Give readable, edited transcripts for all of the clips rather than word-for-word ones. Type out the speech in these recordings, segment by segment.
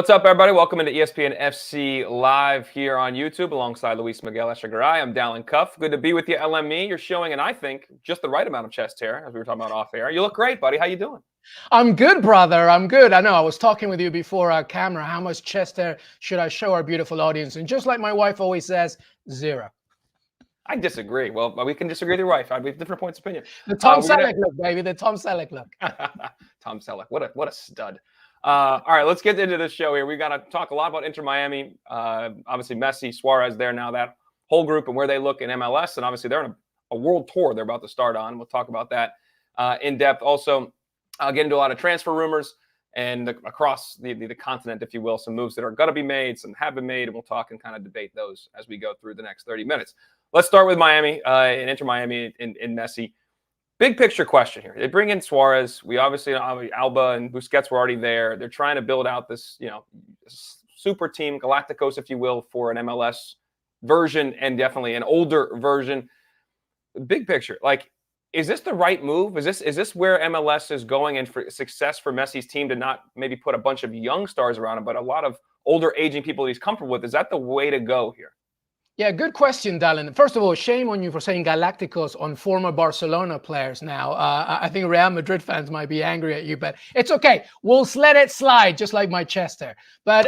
What's up, everybody? Welcome into ESPN FC live here on YouTube alongside Luis Miguel Echegaray. I'm Dalen. Good to be with you, LME. You're showing, and I think, just the right amount of chest hair, as we were talking about off air. You look great, buddy. How you doing? I'm good, brother. I'm good. I know I was talking with you before our camera. How much chest hair should I show our beautiful audience? And just like my wife always says, 0. I disagree. Well, we can disagree with your wife. We have different points of opinion. The Tom Selleck look, baby. The Tom Selleck look. Tom Selleck. What a stud. All right, let's get into this show here. We got to talk a lot about Inter Miami. Obviously, Messi, Suarez there now, that whole group and where they look in MLS. And obviously, they're on a world tour they're about to start on. We'll talk about that in depth. Also, I'll get into a lot of transfer rumors and across the continent, if you will, some moves that are going to be made, some have been made, and we'll talk and kind of debate those as we go through the next 30 minutes. Let's start with Miami and Inter Miami in Messi. Big picture question here. They bring in Suarez. We obviously, Alba and Busquets were already there. They're trying to build out this, super team, Galacticos, if you will, for an MLS version and definitely an older version. Big picture, is this the right move? Is this where MLS is going and for success for Messi's team to not maybe put a bunch of young stars around him, but a lot of older aging people he's comfortable with? Is that the way to go here? Yeah, good question, Dalen. First of all, shame on you for saying Galacticos on former Barcelona players now. I think Real Madrid fans might be angry at you, but it's okay. We'll let it slide, just like my chest hair. But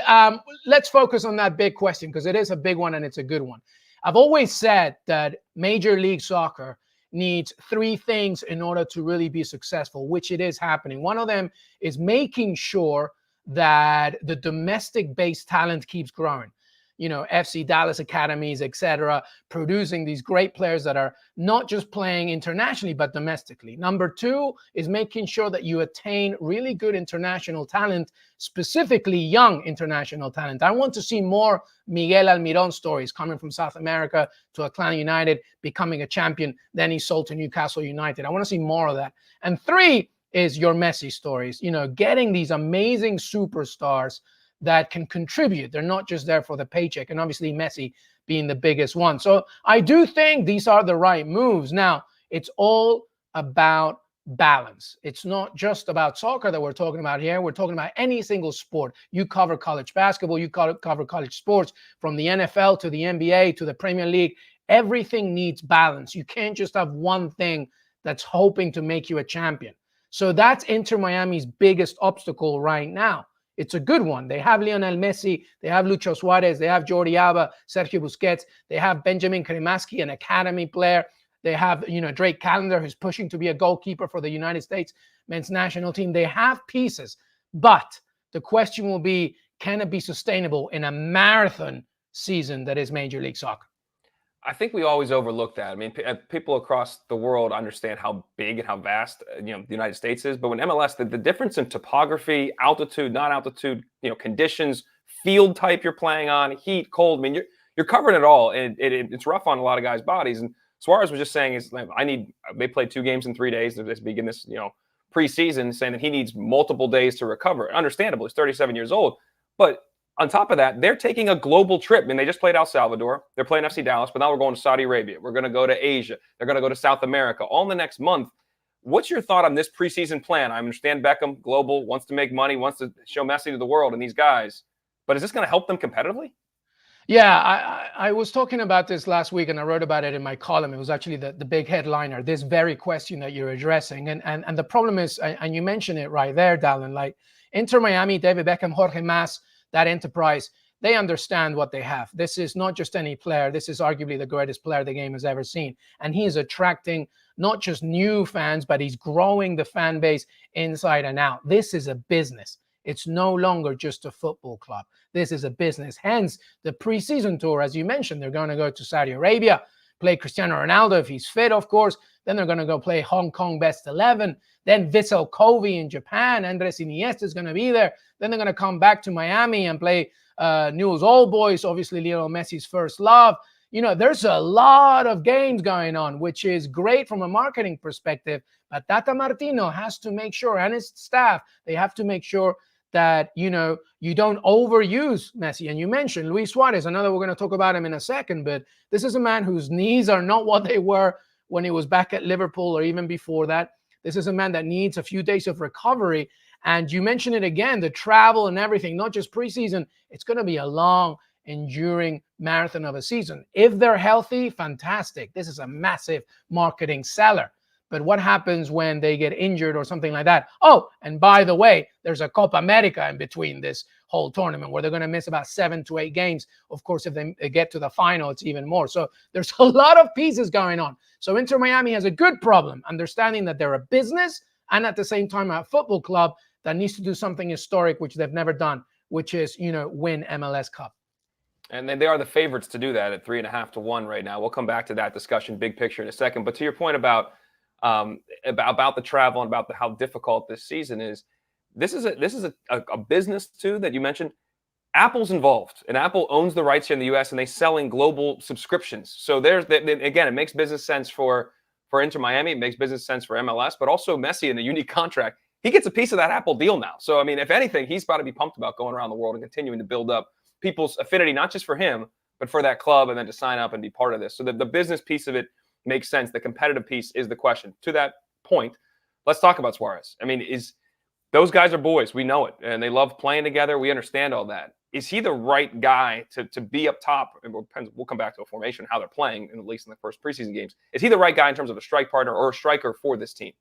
let's focus on that big question because it is a big one and it's a good one. I've always said that Major League Soccer needs 3 things in order to really be successful, which it is happening. One of them is making sure that the domestic-based talent keeps growing. FC Dallas academies, etc., producing these great players that are not just playing internationally, but domestically. Number 2 is making sure that you attain really good international talent, specifically young international talent. I want to see more Miguel Almiron stories coming from South America to Atlanta United, becoming a champion. Then he sold to Newcastle United. I want to see more of that. And 3 is your Messi stories, getting these amazing superstars that can contribute. They're not just there for the paycheck. And obviously Messi being the biggest one. So I do think these are the right moves. Now, it's all about balance. It's not just about soccer that we're talking about here. We're talking about any single sport. You cover college basketball, you cover college sports, from the NFL to the NBA to the Premier League. Everything needs balance. You can't just have one thing that's hoping to make you a champion. So that's Inter Miami's biggest obstacle right now. It's a good one. They have Lionel Messi, they have Lucho Suarez, they have Jordi Alba, Sergio Busquets, they have Benjamin Kremaski, an academy player. They have, Drake Callender, who's pushing to be a goalkeeper for the United States men's national team. They have pieces, but the question will be, can it be sustainable in a marathon season that is Major League Soccer? I think we always overlook that. I mean, people across the world understand how big and how vast, the United States is. But when MLS, the difference in topography, altitude, not altitude, conditions, field type you're playing on, heat, cold. I mean, you're covering it all, and it's rough on a lot of guys' bodies. And Suarez was just saying, they played 2 games in 3 days to begin this, preseason, saying that he needs multiple days to recover. Understandable, he's 37 years old, but on top of that, they're taking a global trip. I mean, they just played El Salvador. They're playing FC Dallas, but now we're going to Saudi Arabia. We're going to go to Asia. They're going to go to South America all in the next month. What's your thought on this preseason plan? I understand Beckham, global, wants to make money, wants to show Messi to the world and these guys. But is this going to help them competitively? Yeah, I was talking about this last week, and I wrote about it in my column. It was actually the big headliner, this very question that you're addressing. And the problem is, and you mentioned it right there, Dalen, Inter Miami, David Beckham, Jorge Mas, that enterprise, they understand what they have. This is not just any player. This is arguably the greatest player the game has ever seen. And he is attracting not just new fans, but he's growing the fan base inside and out. This is a business. It's no longer just a football club. This is a business. Hence, the preseason tour, as you mentioned, they're going to go to Saudi Arabia, play Cristiano Ronaldo if he's fit, of course. Then they're going to go play Hong Kong Best 11. Then Vissel Kobe in Japan. Andres Iniesta is going to be there. Then they're going to come back to Miami and play Newell's Old Boys, obviously Lionel Messi's first love. There's a lot of games going on, which is great from a marketing perspective. But Tata Martino has to make sure, and his staff, they have to make sure that, you don't overuse Messi. And you mentioned Luis Suarez, we're going to talk about him in a second, but this is a man whose knees are not what they were when he was back at Liverpool or even before that. This is a man that needs a few days of recovery. And you mentioned it again, the travel and everything, not just preseason. It's going to be a long, enduring marathon of a season. If they're healthy, fantastic. This is a massive marketing seller. But what happens when they get injured or something like that? Oh, and by the way, there's a Copa America in between this whole tournament where they're going to miss about 7 to 8 games. Of course, if they get to the final, it's even more. So there's a lot of pieces going on. So Inter Miami has a good problem, understanding that they're a business and at the same time a football club that needs to do something historic, which they've never done, which is, win MLS Cup. And then they are the favorites to do that at 3.5 to 1 right now. We'll come back to that discussion, big picture, in a second. But to your point about the travel and about how difficult this season is, this is a business too that you mentioned. Apple's involved, and Apple owns the rights here in the U.S. and they selling global subscriptions. So again, it makes business sense for Inter Miami, it makes business sense for MLS, but also Messi in a unique contract. He gets a piece of that Apple deal now. So I mean, if anything, he's got to be pumped about going around the world and continuing to build up people's affinity, not just for him, but for that club, and then to sign up and be part of this. So the business piece of it makes sense. The competitive piece is the question. To that point, let's talk about Suarez. I mean, those guys are boys. We know it. And they love playing together. We understand all that. Is he the right guy to be up top? And we'll come back to a formation, how they're playing, at least in the first preseason games. Is he the right guy in terms of a strike partner or a striker for this team?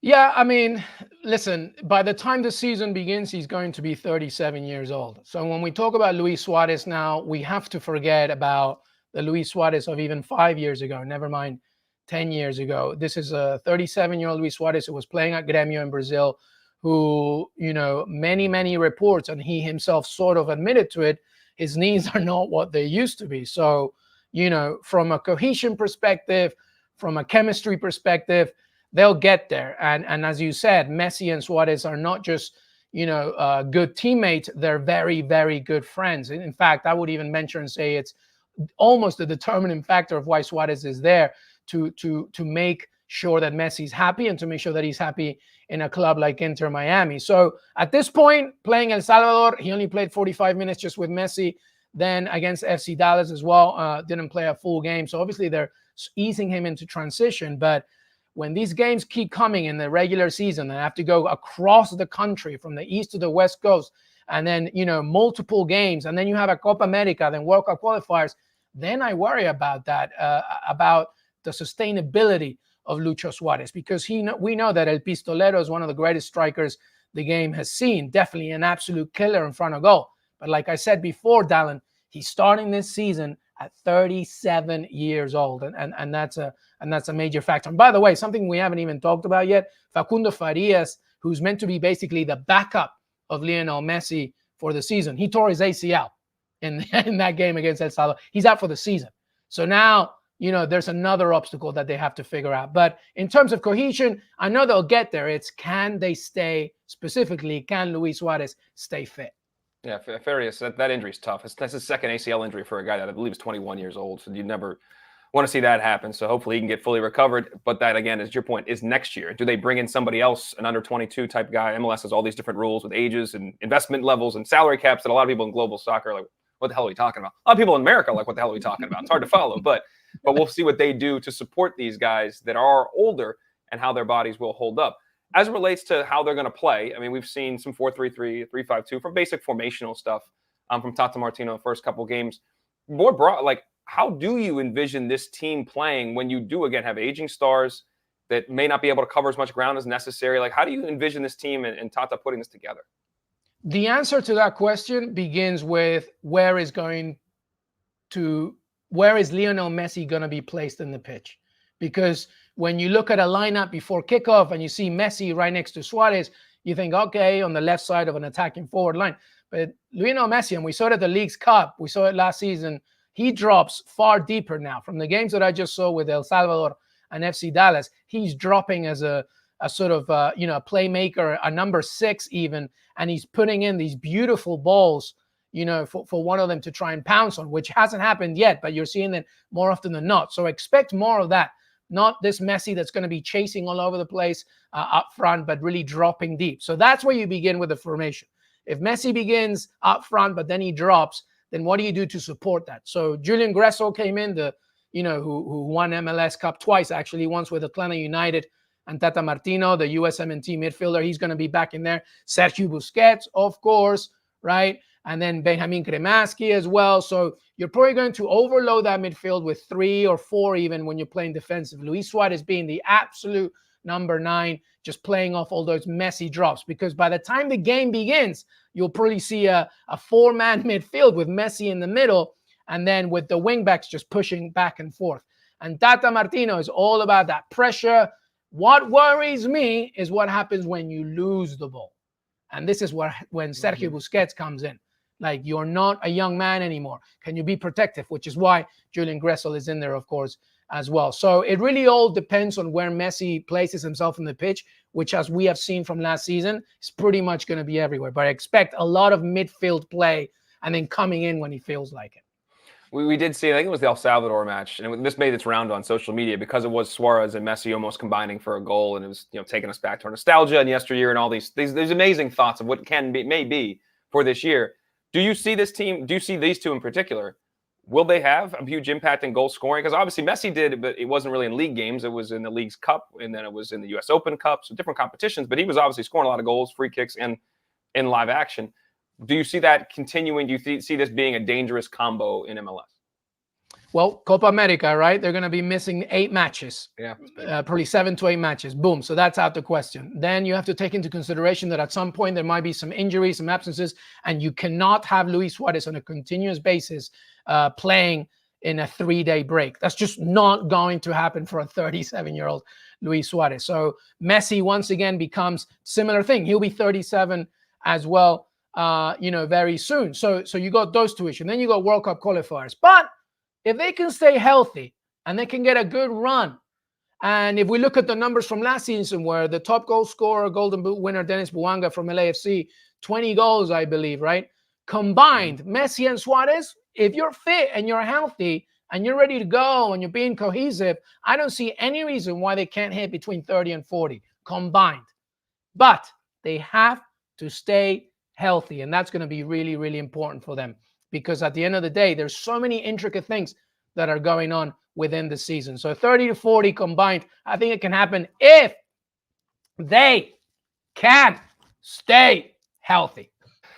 Yeah, I mean, listen, by the time the season begins, he's going to be 37 years old. So when we talk about Luis Suarez now, we have to forget about the Luis Suarez of even 5 years ago, never mind 10 years ago. This is a 37-year-old Luis Suarez who was playing at Grêmio in Brazil, who, many reports, and he himself sort of admitted to it, his knees are not what they used to be. So, from a cohesion perspective, from a chemistry perspective, they'll get there. And as you said, Messi and Suarez are not just, good teammates. They're very, very good friends. In fact, I would even venture and say it's almost the determining factor of why Suarez is there to make sure that Messi's happy and to make sure that he's happy in a club like Inter Miami. So at this point, playing El Salvador, he only played 45 minutes just with Messi. Then against FC Dallas as well, didn't play a full game. So obviously they're easing him into transition. But when these games keep coming in the regular season and have to go across the country from the east to the west coast, and then, multiple games, and then you have a Copa America, then World Cup qualifiers, then I worry about that, about the sustainability of Lucho Suarez, because we know that El Pistolero is one of the greatest strikers the game has seen, definitely an absolute killer in front of goal. But like I said before, Dalen, he's starting this season at 37 years old, and that's a major factor. And by the way, something we haven't even talked about yet, Facundo Farias, who's meant to be basically the backup of Lionel Messi for the season, he tore his ACL in that game against El Salvador. He's out for the season. So now, there's another obstacle that they have to figure out. But in terms of cohesion, I know they'll get there. It's can they stay, specifically, can Luis Suarez stay fit? Yeah, Farias, that injury's tough. That's his second ACL injury for a guy that I believe is 21 years old. So you never want to see that happen. So hopefully he can get fully recovered. But that, again, is your point, is next year. Do they bring in somebody else, an under 22 type guy? MLS has all these different rules with ages and investment levels and salary caps that a lot of people in global soccer are like, what the hell are we talking about? A lot of people in America are like, what the hell are we talking about? It's hard to follow. But we'll see what they do to support these guys that are older and how their bodies will hold up. As it relates to how they're going to play, I mean, we've seen some 4-3-3, 3-5-2 from basic formational stuff from Tata Martino the first couple games. More broad, like, how do you envision this team playing when you do, again, have aging stars that may not be able to cover as much ground as necessary? Like, how do you envision this team and Tata putting this together? The answer to that question begins with where is Lionel Messi going to be placed in the pitch? Because when you look at a lineup before kickoff and you see Messi right next to Suarez, you think, okay, on the left side of an attacking forward line. But Lionel Messi, and we saw it at the League's Cup, we saw it last season, he drops far deeper now. From the games that I just saw with El Salvador and FC Dallas, he's dropping as a sort of, playmaker, a number 6 even, and he's putting in these beautiful balls, for one of them to try and pounce on, which hasn't happened yet, but you're seeing it more often than not. So expect more of that. Not this Messi that's going to be chasing all over the place up front, but really dropping deep. So that's where you begin with the formation. If Messi begins up front, but then he drops, then what do you do to support that? So Julian Gressel came in, who won MLS Cup twice, actually, once with Atlanta United and Tata Martino, the USMNT midfielder, he's going to be back in there. Sergio Busquets, of course, right? And then Benjamin Cremaschi as well. So you're probably going to overload that midfield with 3 or 4 even when you're playing defensive. Luis Suarez being the absolute number 9, just playing off all those messy drops. Because by the time the game begins, you'll probably see a 4-man midfield with Messi in the middle, and then with the wingbacks just pushing back and forth. And Tata Martino is all about that pressure. What worries me is what happens when you lose the ball. And this is when Sergio Busquets comes in. Like, you're not a young man anymore. Can you be protective? Which is why Julian Gressel is in there, of course, as well. So it really all depends on where Messi places himself in the pitch, which, as we have seen from last season, is pretty much going to be everywhere. But I expect a lot of midfield play and then coming in when he feels like it. We did see, I think it was the El Salvador match, and this made its round on social media because it was Suarez and Messi almost combining for a goal, and it was, taking us back to our nostalgia and yesteryear and all these amazing thoughts of what may be for this year. Do you see this team? Do you see these two in particular? Will they have a huge impact in goal scoring? Because obviously Messi did, but it wasn't really in league games. It was in the League's Cup, and then it was in the U.S. Open Cup, so different competitions. But he was obviously scoring a lot of goals, free kicks, and in live action. Do you see that continuing? Do you see this being a dangerous combo in MLS? Well, Copa America, right? They're going to be missing 8 matches. Yeah. Probably 7 to 8 matches. Boom. So that's out the question. Then you have to take into consideration that at some point there might be some injuries, some absences, and you cannot have Luis Suarez on a continuous basis playing in a 3-day break. That's just not going to happen for a 37-year-old Luis Suarez. So Messi once again becomes similar thing. He'll be 37 as well, very soon. So you got those 2 issues. And then you got World Cup qualifiers. But if they can stay healthy and they can get a good run, and if we look at the numbers from last season where the top goal scorer, Golden Boot winner, Dennis Bouanga from LAFC, 20 goals, I believe, right? Combined, Messi and Suarez, if you're fit and you're healthy and you're ready to go and you're being cohesive, I don't see any reason why they can't hit between 30 and 40 combined. But they have to stay healthy, and that's going to be really, really important for them. Because at the end of the day, there's so many intricate things that are going on within the season. So 30 to 40 combined, I think it can happen if they can stay healthy.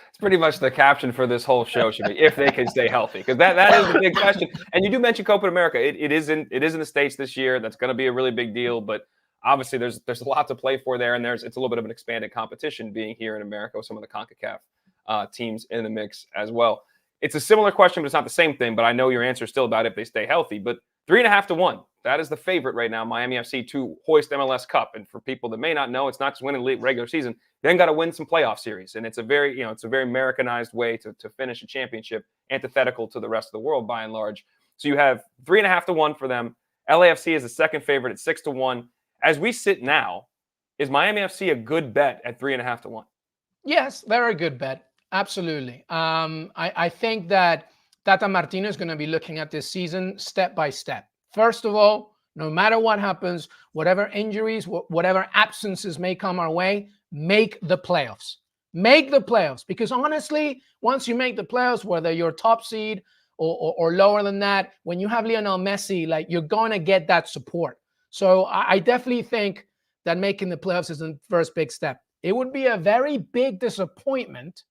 It's pretty much the caption for this whole show should be if they can stay healthy, because that is the big question. And you do mention Copa America. It is in the States this year. That's going to be a really big deal. But obviously, there's a lot to play for there, and it's a little bit of an expanded competition being here in America with some of the CONCACAF teams in the mix as well. It's a similar question, but it's not the same thing. But I know your answer is still about if they stay healthy. But 3.5 to 1, that is the favorite right now, Miami FC, to hoist MLS Cup. And for people that may not know, it's not just winning the regular season. Then got to win some playoff series. And it's a very, Americanized way to finish a championship, antithetical to the rest of the world by and large. So you have 3.5 to 1 for them. LAFC is the second favorite at 6 to 1. As we sit now, is Miami FC a good bet at 3.5 to 1? Yes, they're a good bet. Absolutely. I think that Tata Martino is going to be looking at this season step by step. First of all, no matter what happens, whatever injuries, whatever absences may come our way, make the playoffs. Make the playoffs. Because honestly, once you make the playoffs, whether you're top seed or lower than that, when you have Lionel Messi, like, you're going to get that support. So I definitely think that making the playoffs is the first big step. It would be a very big disappointment.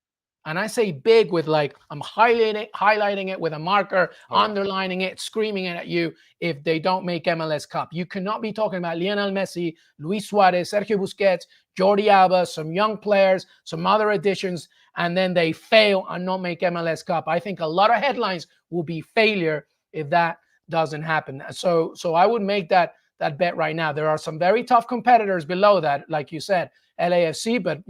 And I say big with, like, I'm highlighting it with a marker, underlining it, screaming it at you, if they don't make MLS Cup. You cannot be talking about Lionel Messi, Luis Suarez, Sergio Busquets, Jordi Alba, some young players, some other additions, and then they fail and not make MLS Cup. I think a lot of headlines will be failure if that doesn't happen. So I would make that bet right now. There are some very tough competitors below that, like you said, LAFC, but,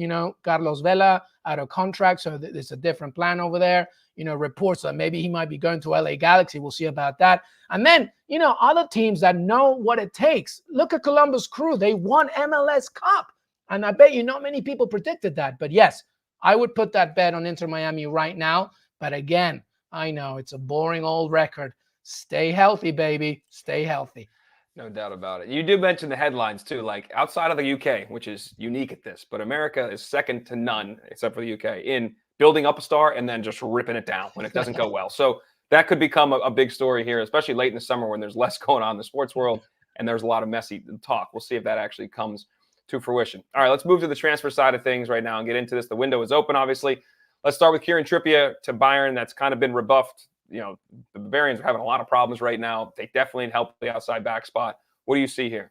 Carlos Vela out of contract, so there's a different plan over there. Reports that maybe he might be going to LA Galaxy. We'll see about that. And then, other teams that know what it takes. Look at Columbus Crew. They won MLS Cup. And I bet not many people predicted that. But yes, I would put that bet on Inter Miami right now. But again, I know it's a boring old record. Stay healthy, baby. Stay healthy. No doubt about it. You did mention the headlines too, like outside of the UK, which is unique at this, but America is second to none, except for the UK, in building up a star and then just ripping it down when it doesn't go well. So that could become a big story here, especially late in the summer when there's less going on in the sports world and there's a lot of Messi talk. We'll see if that actually comes to fruition. All right, let's move to the transfer side of things right now and get into this. The window is open, obviously. Let's start with Kieran Trippier to Bayern. That's kind of been rebuffed. The Bavarians are having a lot of problems right now. They definitely need help the outside back spot. What do you see here?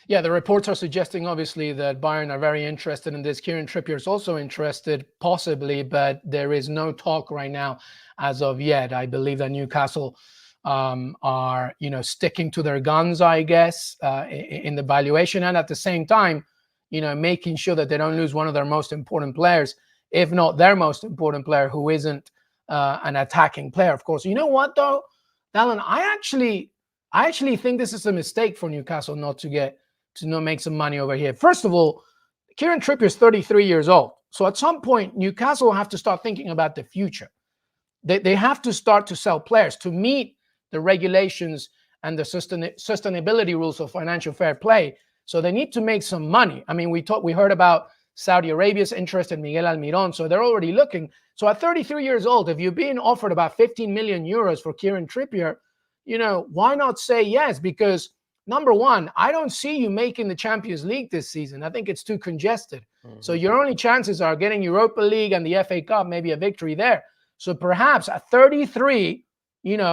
Yeah, the reports are suggesting, obviously, that Bayern are very interested in this. Kieran Trippier is also interested, possibly, but there is no talk right now as of yet. I believe that Newcastle are, sticking to their guns, I guess, in the valuation, and at the same time, making sure that they don't lose one of their most important players, if not their most important player, who isn't an attacking player. Of course, you know what though, Dalen, I actually think this is a mistake for Newcastle not make some money over here. First of all, Kieran Trippier is 33 years old. So at some point, Newcastle will have to start thinking about the future. They have to start to sell players to meet the regulations and the sustainability rules of financial fair play. So they need to make some money. I mean, we heard about Saudi Arabia's interest in Miguel Almiron, so they're already looking. So at 33 years old, if you're being offered about 15 million euros for Kieran Trippier, why not say yes? Because number one, I don't see you making the Champions League this season. I think it's too congested. Mm-hmm. So your only chances are getting Europa League and the FA Cup, maybe a victory there. So perhaps at 33,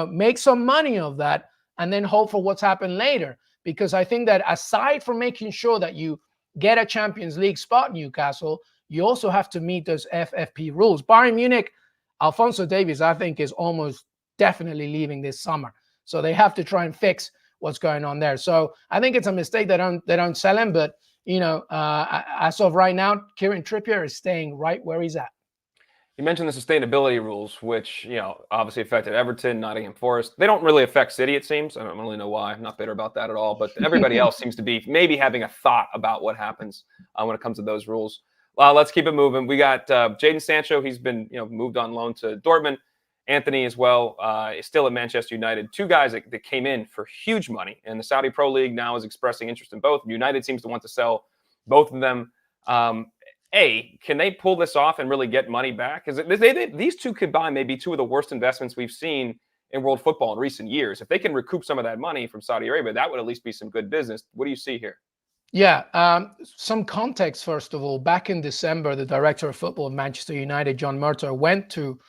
make some money of that and then hope for what's happened later. Because I think that aside from making sure that you get a Champions League spot, Newcastle, you also have to meet those FFP rules. Bayern Munich, Alphonso Davies, I think, is almost definitely leaving this summer. So they have to try and fix what's going on there. So I think it's a mistake they don't sell him. But, as of right now, Kieran Trippier is staying right where he's at. You mentioned the sustainability rules, which, obviously affected Everton, Nottingham Forest. They don't really affect City, it seems. I don't really know why. I'm not bitter about that at all. But everybody else seems to be maybe having a thought about what happens when it comes to those rules. Let's keep it moving. We got Jadon Sancho. He's been moved on loan to Dortmund. Anthony as well is still at Manchester United. Two guys that came in for huge money. And the Saudi Pro League now is expressing interest in both. United seems to want to sell both of them. Can they pull this off and really get money back? Because these two combined may be two of the worst investments we've seen in world football in recent years. If they can recoup some of that money from Saudi Arabia, that would at least be some good business. What do you see here? Yeah, some context, first of all. Back in December, the director of football of Manchester United, John Murtough, went to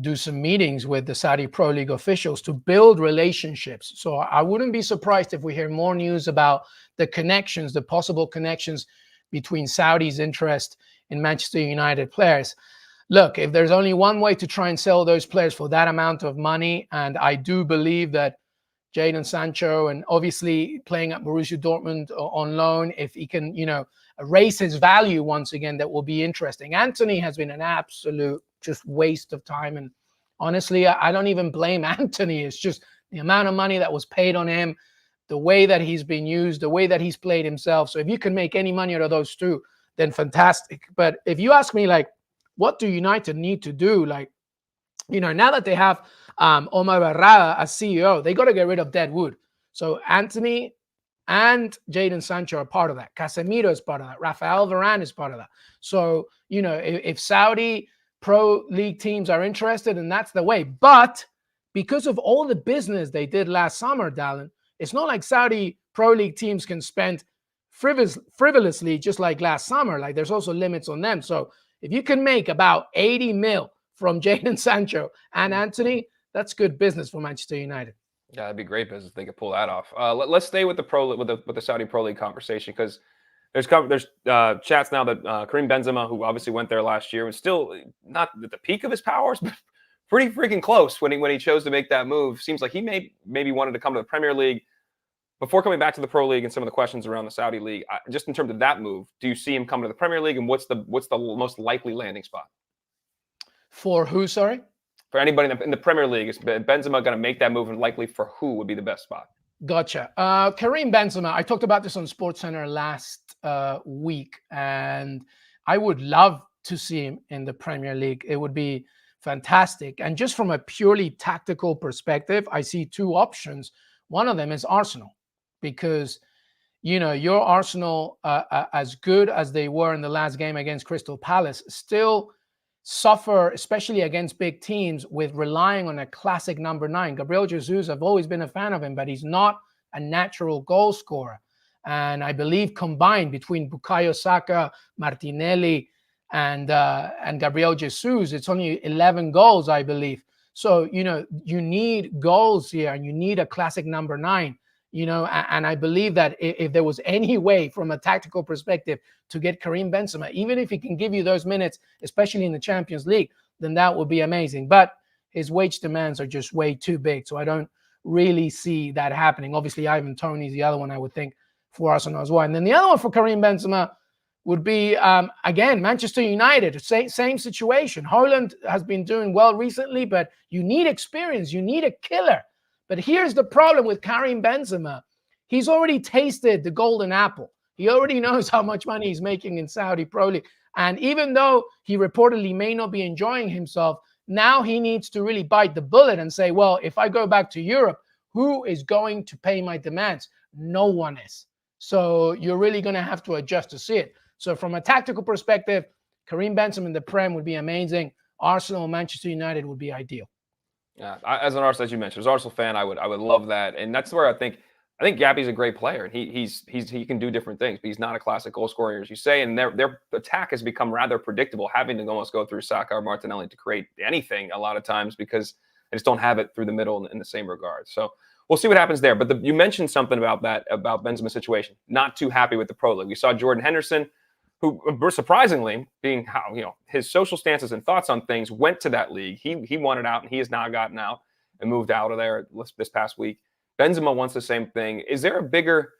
do some meetings with the Saudi Pro League officials to build relationships. So I wouldn't be surprised if we hear more news about the possible connections between Saudi's interest in Manchester United players. Look, if there's only one way to try and sell those players for that amount of money, and I do believe that Jadon Sancho, and obviously playing at Borussia Dortmund on loan, if he can, raise his value once again, that will be interesting. Anthony has been an absolute just waste of time. And honestly, I don't even blame Anthony. It's just the amount of money that was paid on him, the way that he's been used, the way that he's played himself. So if you can make any money out of those two, then fantastic. But if you ask me, what do United need to do? Now that they have Omar Barrada as CEO, they got to get rid of dead wood. So Anthony and Jadon Sancho are part of that. Casemiro is part of that. Rafael Varane is part of that. So, if Saudi Pro League teams are interested, and that's the way. But because of all the business they did last summer, Dalen, it's not like Saudi Pro League teams can spend frivolously just like last summer. There's also limits on them. So if you can make about 80 mil from Jadon Sancho and Anthony, that's good business for Manchester United. Yeah, that'd be great business if they could pull that off. Let's stay with the Saudi Pro League conversation, because there's chats now that Karim Benzema, who obviously went there last year, was still not at the peak of his powers, but pretty freaking close when he chose to make that move. Seems like he maybe wanted to come to the Premier League before coming back to the Pro League, and some of the questions around the Saudi League. Just in terms of that move, do you see him coming to the Premier League, and what's the most likely landing spot? For who, sorry? For anybody in the Premier League, is Benzema going to make that move, and likely for who would be the best spot? Gotcha. Karim Benzema, I talked about this on SportsCenter last week, and I would love to see him in the Premier League. It would be fantastic. And just from a purely tactical perspective, I see two options. One of them is Arsenal, because, your Arsenal, as good as they were in the last game against Crystal Palace, still suffer, especially against big teams, with relying on a classic number 9. Gabriel Jesus, I've always been a fan of him, but he's not a natural goal scorer. And I believe combined between Bukayo Saka, Martinelli, and Gabriel Jesus, it's only 11 goals, I believe. So, you need goals here, and you need a classic number 9. And I believe that if there was any way from a tactical perspective to get Karim Benzema, even if he can give you those minutes, especially in the Champions League, then that would be amazing. But his wage demands are just way too big. So I don't really see that happening. Obviously, Ivan Toney's the other one I would think for Arsenal as well. And then the other one for Karim Benzema would be, again, Manchester United. Same situation. Haaland has been doing well recently, but you need experience. You need a killer. But here's the problem with Karim Benzema. He's already tasted the golden apple. He already knows how much money he's making in Saudi Pro League. And even though he reportedly may not be enjoying himself, now he needs to really bite the bullet and say, well, if I go back to Europe, who is going to pay my demands? No one is. So you're really going to have to adjust to see it. So from a tactical perspective, Karim Benzema in the Prem would be amazing. Arsenal, Manchester United would be ideal. Yeah, as an Arsenal, as you mentioned, as an Arsenal fan, I would love that, and that's where I think Gabby's a great player, and he can do different things, but he's not a classic goal scorer, as you say, and their attack has become rather predictable, having to almost go through Saka or Martinelli to create anything a lot of times because they just don't have it through the middle in the same regard. So we'll see what happens there. But you mentioned something about Benzema's situation. Not too happy with the Pro League. We saw Jordan Henderson, who surprisingly, being how his social stances and thoughts on things, went to that league. He wanted out, and he has now gotten out and moved out of there this past week. Benzema wants the same thing. Is there a bigger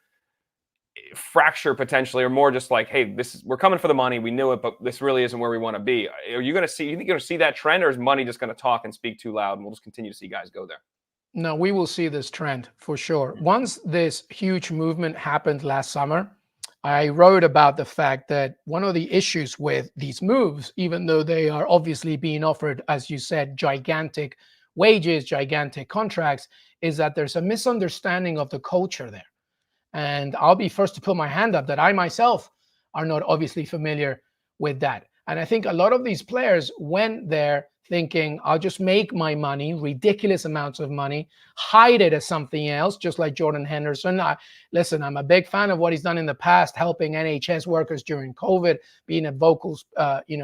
fracture potentially, or more just like, hey, we're coming for the money, we knew it, but this really isn't where we want to be? Are you going to see? You think you're going to see that trend, or is money just going to talk and speak too loud, and we'll just continue to see guys go there? No, we will see this trend for sure. Once this huge movement happened last summer, I wrote about the fact that one of the issues with these moves, even though they are obviously being offered, as you said, gigantic wages, gigantic contracts, is that there's a misunderstanding of the culture there. And I'll be first to put my hand up that I myself are not obviously familiar with that. And I think a lot of these players went there thinking, I'll just make my money, ridiculous amounts of money, hide it as something else, just like Jordan Henderson. Listen, I'm a big fan of what he's done in the past, helping NHS workers during COVID, being a vocal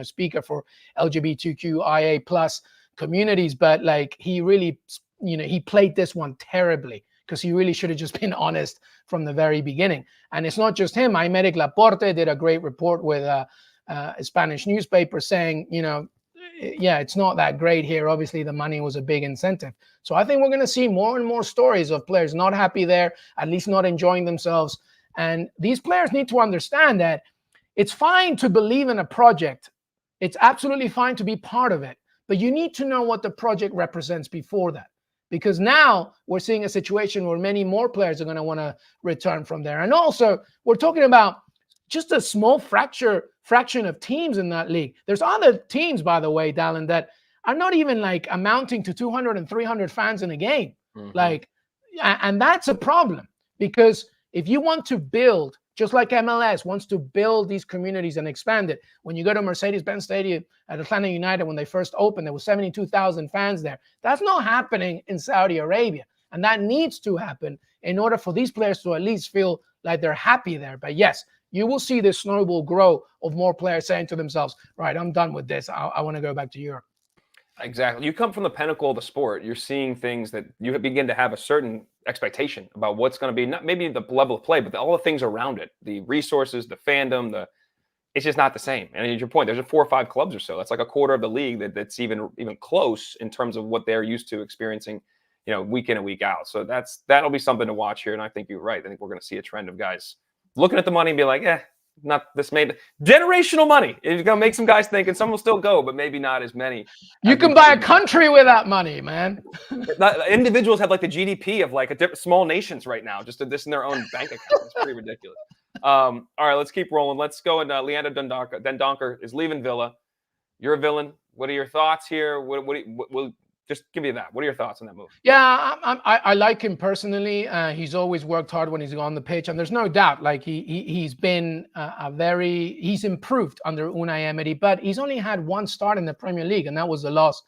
speaker for LGBTQIA plus communities. But like, he really, he played this one terribly, because he really should have just been honest from the very beginning. And it's not just him. Aymeric Laporte did a great report with a Spanish newspaper saying, yeah, it's not that great here. Obviously, the money was a big incentive. So I think we're going to see more and more stories of players not happy there, at least not enjoying themselves. And these players need to understand that it's fine to believe in a project. It's absolutely fine to be part of it. But you need to know what the project represents before that. Because now we're seeing a situation where many more players are going to want to return from there. And also, we're talking about just a small fraction of teams in that league. There's other teams, by the way, Dalen, that are not even like amounting to 200 and 300 fans in a game. Mm-hmm. And that's a problem, because if you want to build, just like MLS wants to build these communities and expand it. When you go to Mercedes-Benz Stadium at Atlanta United, when they first opened, there was 72,000 fans there. That's not happening in Saudi Arabia. And that needs to happen in order for these players to at least feel like they're happy there. But yes, you will see this snowball grow of more players saying to themselves, right, I'm done with this. I want to go back to Europe. Exactly. You come from the pinnacle of the sport. You're seeing things that you begin to have a certain expectation about what's going to be, not maybe the level of play, but all the things around it, the resources, the fandom, it's just not the same. And at your point, there's 4 or 5 clubs or so. That's like a quarter of the league that's even close in terms of what they're used to experiencing, week in and week out. So that'll be something to watch here. And I think you're right. I think we're going to see a trend of guys looking at the money and be like, not this made generational money. It's going to make some guys think, and some will still go, but maybe not as many. You can buy a country with that money, man. Individuals have like the GDP of like small nations right now, just this in their own bank account. It's pretty ridiculous. All right, let's keep rolling. Let's go. And Leander Dendoncker is leaving Villa. You're a villain. What are your thoughts here? Just give me that. What are your thoughts on that move? Yeah, I like him personally. He's always worked hard when he's on the pitch, and there's no doubt, like he's been he's improved under Unai Emery, but he's only had one start in the Premier League, and that was the loss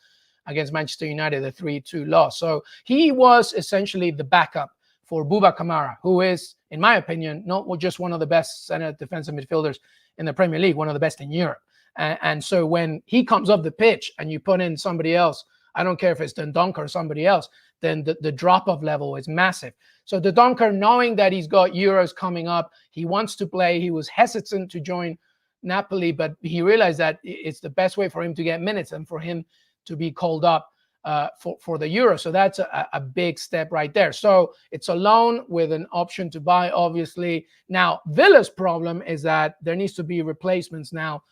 against Manchester United, the 3-2 loss. So he was essentially the backup for Bouba Kamara, who is, in my opinion, not just one of the best center defensive midfielders in the Premier League, one of the best in Europe. And so when he comes off the pitch and you put in somebody else, I don't care if it's Dendoncker or somebody else, then the drop-off level is massive. So Dendoncker, knowing that he's got Euros coming up, he wants to play. He was hesitant to join Napoli, but he realized that it's the best way for him to get minutes and for him to be called up for the Euro. So that's a big step right there. So it's a loan with an option to buy, obviously. Now, Villa's problem is that there needs to be replacements now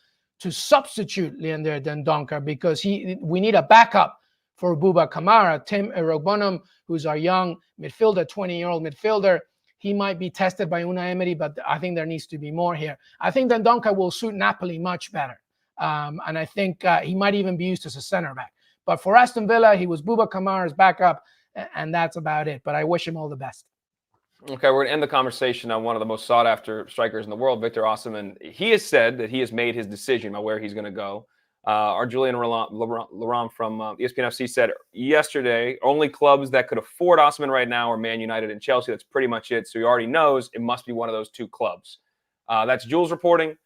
to substitute Leander Dendoncker, because we need a backup for Bouba Kamara. Tim Erogbonum, who's our young midfielder, 20-year-old midfielder, he might be tested by Unai Emery, but I think there needs to be more here. I think Dendoncker will suit Napoli much better. And I think he might even be used as a center back. But for Aston Villa, he was Bouba Kamara's backup, and that's about it. But I wish him all the best. Okay, we're going to end the conversation on one of the most sought-after strikers in the world, Victor Osimhen. He has said that he has made his decision about where he's going to go. Our Julian Laurent from ESPN FC said yesterday, only clubs that could afford Osimhen right now are Man United and Chelsea. That's pretty much it. So he already knows it must be one of those two clubs. That's Jules reporting.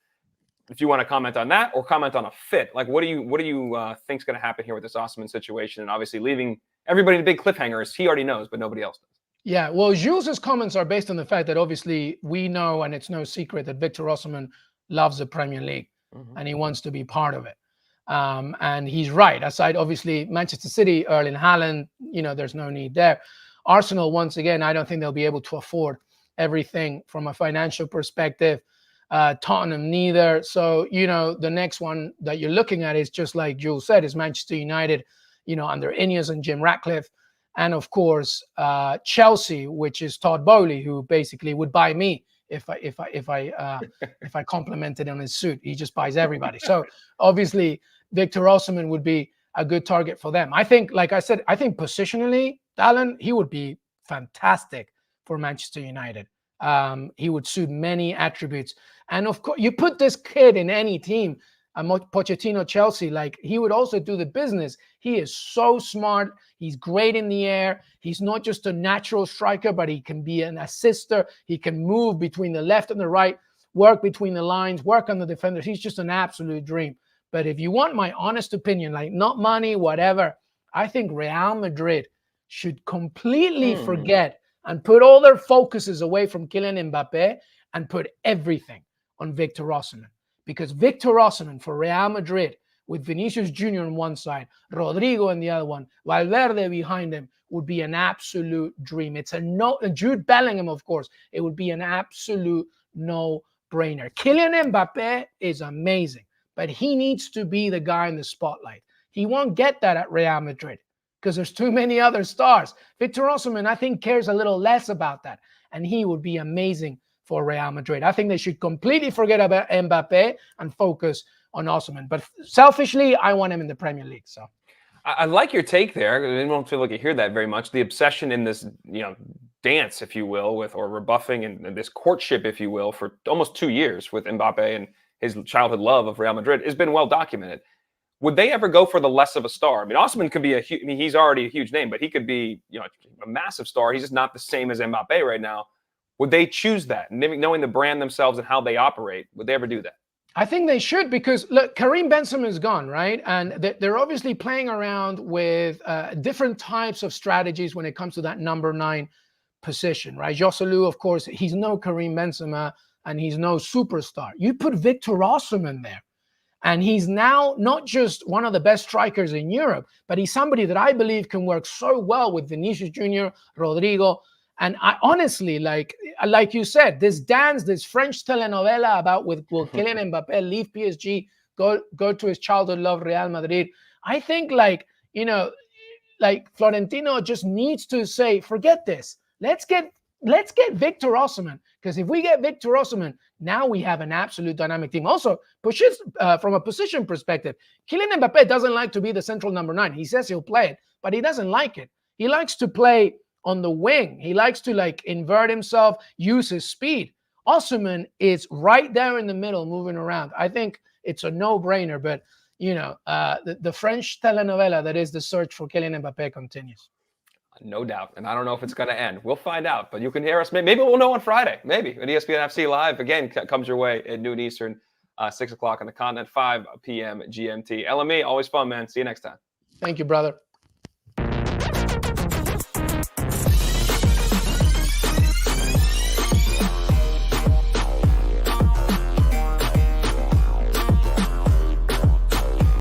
If you want to comment on that or comment on a fit, like what do you think is going to happen here with this Osimhen situation? And obviously leaving everybody in a big cliffhanger, is he already knows, but nobody else does. Yeah, well, Jules' comments are based on the fact that obviously we know, and it's no secret, that Victor Osimhen loves the Premier League and he wants to be part of it. And he's right. Aside, obviously, Manchester City, Erling Haaland, there's no need there. Arsenal, once again, I don't think they'll be able to afford everything from a financial perspective. Tottenham, neither. So, the next one that you're looking at is, just like Jules said, is Manchester United, under Ineos and Jim Ratcliffe. And of course, Chelsea, which is Todd Bowley, who basically would buy me if I complimented on his suit. He just buys everybody. So obviously, Victor Osimhen would be a good target for them. I think, like I said, I think positionally, Dalen, he would be fantastic for Manchester United. He would suit many attributes. And of course, you put this kid in any team, Pochettino, Chelsea, like he would also do the business. He is so smart. He's great in the air. He's not just a natural striker, but he can be an assister. He can move between the left and the right, work between the lines, work on the defenders. He's just an absolute dream. But if you want my honest opinion, like not money, whatever, I think Real Madrid should completely forget and put all their focuses away from Kylian Mbappe and put everything on Victor Osimhen. Because Victor Osimhen for Real Madrid, with Vinicius Jr. on one side, Rodrigo on the other one, Valverde behind him, would be an absolute dream. It's Jude Bellingham, of course, it would be an absolute no-brainer. Kylian Mbappe is amazing, but he needs to be the guy in the spotlight. He won't get that at Real Madrid because there's too many other stars. Victor Osimhen, I think, cares a little less about that, and he would be amazing for Real Madrid. I think they should completely forget about Mbappe and focus on Osimhen. But selfishly, I want him in the Premier League. So I like your take there. I don't feel like you hear that very much. The obsession in this, dance, if you will, or rebuffing and this courtship, if you will, for almost 2 years with Mbappe and his childhood love of Real Madrid has been well documented. Would they ever go for the less of a star? I mean, Osimhen could be he's already a huge name, but he could be, a massive star. He's just not the same as Mbappe right now. Would they choose that, knowing the brand themselves and how they operate? Would they ever do that? I think they should, because look, Karim Benzema is gone, right? And they're obviously playing around with different types of strategies when it comes to that number 9 position, right? Joselu, of course, he's no Karim Benzema and he's no superstar. You put Victor Osimhen there, and he's now not just one of the best strikers in Europe, but he's somebody that I believe can work so well with Vinicius Jr., Rodrigo. And I honestly, like you said, this dance, this French telenovela about will Kylian Mbappe leave PSG, go to his childhood love, Real Madrid. I think Florentino just needs to say, forget this. Let's get let's get Victor Osimhen, because if we get Victor Osimhen, now we have an absolute dynamic team. Also, pushes from a position perspective, Kylian Mbappe doesn't like to be the central number 9. He says he'll play it, but he doesn't like it. He likes to play on the wing. He likes to like invert himself, use his speed. Osimhen is right there in the middle, moving around. I think it's a no-brainer, but you know, the French telenovela that is the search for Kylian Mbappe continues. No doubt. And I don't know if it's going to end. We'll find out. But you can hear us. Maybe we'll know on Friday. Maybe. An ESPN FC Live, again, comes your way at noon Eastern, 6 o'clock on the continent, 5 p.m. GMT. LME, always fun, man. See you next time. Thank you, brother.